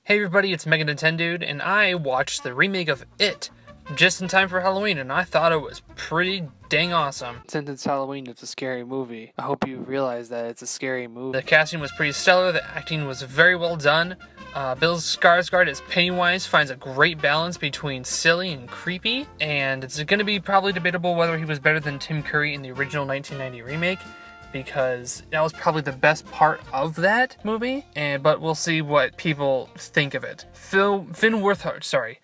Hey everybody, it's MegaNin10dude, and I watched the remake of It just in time for Halloween, and I thought it was pretty dang awesome. Since it's Halloween, it's a scary movie. I hope you realize that it's a scary movie. The casting was pretty stellar, the acting was very well done. Bill Skarsgård as Pennywise finds a great balance between silly and creepy, and it's going to be probably debatable whether he was better than Tim Curry in the original 1990 remake, because that was probably the best part of that movie, but we'll see what people think of it. Finn Wolfhard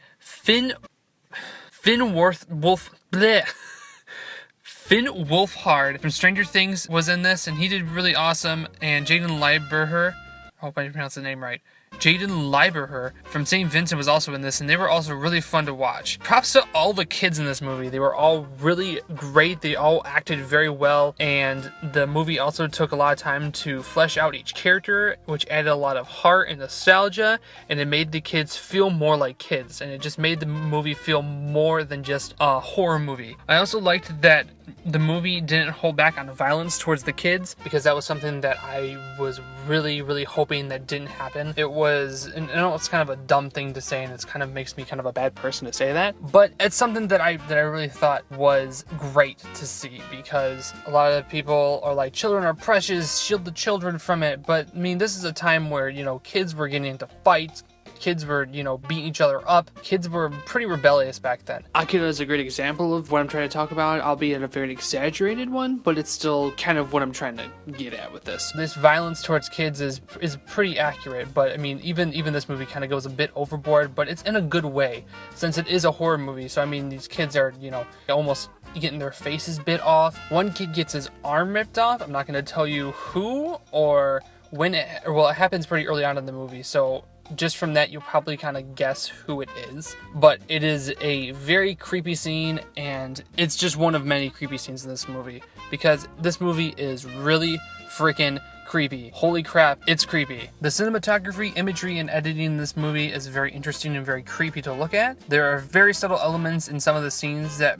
from Stranger Things was in this, and he did really awesome, and Jaden Lieberher, I hope I pronounced the name right, Jaden Lieberher from St. Vincent was also in this, and they were also really fun to watch. Props to all the kids in this movie. They were all really great. They all acted very well, and the movie also took a lot of time to flesh out each character, which added a lot of heart and nostalgia, and it made the kids feel more like kids, and it just made the movie feel more than just a horror movie. I also liked that the movie didn't hold back on the violence towards the kids, because that was something that I was really hoping that didn't happen. It was, and I know it's kind of a dumb thing to say, and it's kind of makes me kind of a bad person to say that, but it's something that I really thought was great to see, because a lot of people are like, children are precious, shield the children from it, but I mean, this is a time where, you know, kids were getting into fights, kids were, you know, beating each other up. Kids were pretty rebellious back then. Akira is a great example of what I'm trying to talk about, albeit a very exaggerated one, but it's still kind of what I'm trying to get at with this. This violence towards kids is pretty accurate, but I mean, even this movie kind of goes a bit overboard, but it's in a good way, since it is a horror movie. So I mean, these kids are, you know, almost getting their faces bit off. One kid gets his arm ripped off. I'm not going to tell you who or when it happens pretty early on in the movie, so just from that, you'll probably kind of guess who it is. But it is a very creepy scene, and it's just one of many creepy scenes in this movie, because this movie is really freaking creepy. Holy crap, it's creepy. The cinematography, imagery, and editing in this movie is very interesting and very creepy to look at. There are very subtle elements in some of the scenes that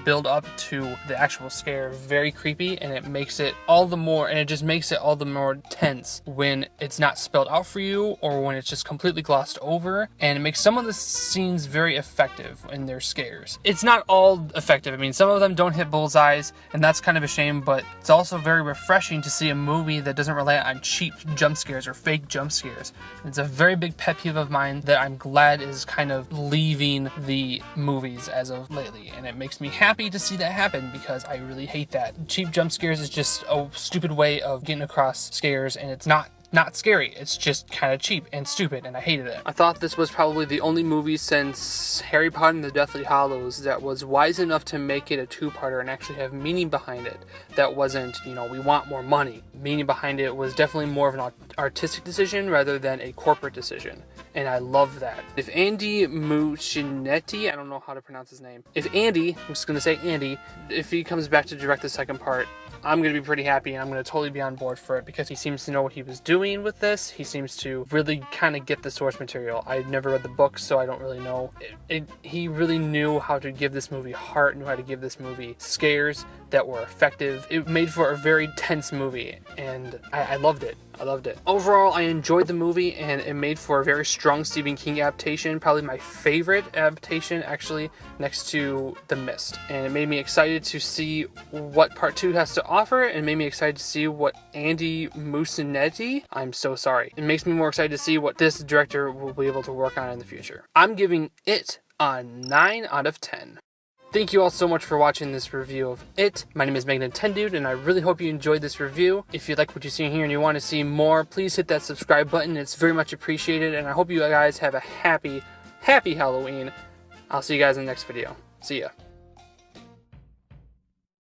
build up to the actual scare very creepy, and it makes it all the more, and it just makes it all the more tense when it's not spelled out for you, or when it's just completely glossed over, and it makes some of the scenes very effective in their scares. It's not all effective. I mean, some of them don't hit bullseyes, and that's kind of a shame, but it's also very refreshing to see a movie that doesn't rely on cheap jump scares or fake jump scares. It's a very big pet peeve of mine that I'm glad is kind of leaving the movies as of lately, and it makes me happy to see that happen, because I really hate that. Cheap jump scares is just a stupid way of getting across scares, and it's not scary. It's just kind of cheap and stupid, and I hated it. I thought this was probably the only movie since Harry Potter and the Deathly Hallows that was wise enough to make it a two-parter and actually have meaning behind it. That wasn't, you know, we want more money. Meaning behind it was definitely more of an artistic decision rather than a corporate decision, and I love that. If Andy Muschietti, I don't know how to pronounce his name, I'm just gonna say Andy, if he comes back to direct the second part, I'm going to be pretty happy, and I'm going to totally be on board for it, because he seems to know what he was doing with this. He seems to really kind of get the source material. I've never read the book, so I don't really know. He really knew how to give this movie heart, knew how to give this movie scares that were effective. It made for a very tense movie, and I loved it. I loved it. Overall, I enjoyed the movie, and it made for a very strong Stephen King adaptation, probably my favorite adaptation, actually, next to The Mist. And it made me excited to see what part 2 has to offer, and made me excited to see what Andy Muschietti, I'm so sorry. It makes me more excited to see what this director will be able to work on in the future. I'm giving it a 9 out of 10. Thank you all so much for watching this review of It. My name is MegaNin10dude, and I really hope you enjoyed this review. If you like what you see here and you want to see more, please hit that subscribe button. It's very much appreciated, and I hope you guys have a happy Halloween. I'll see you guys in the next video. See ya.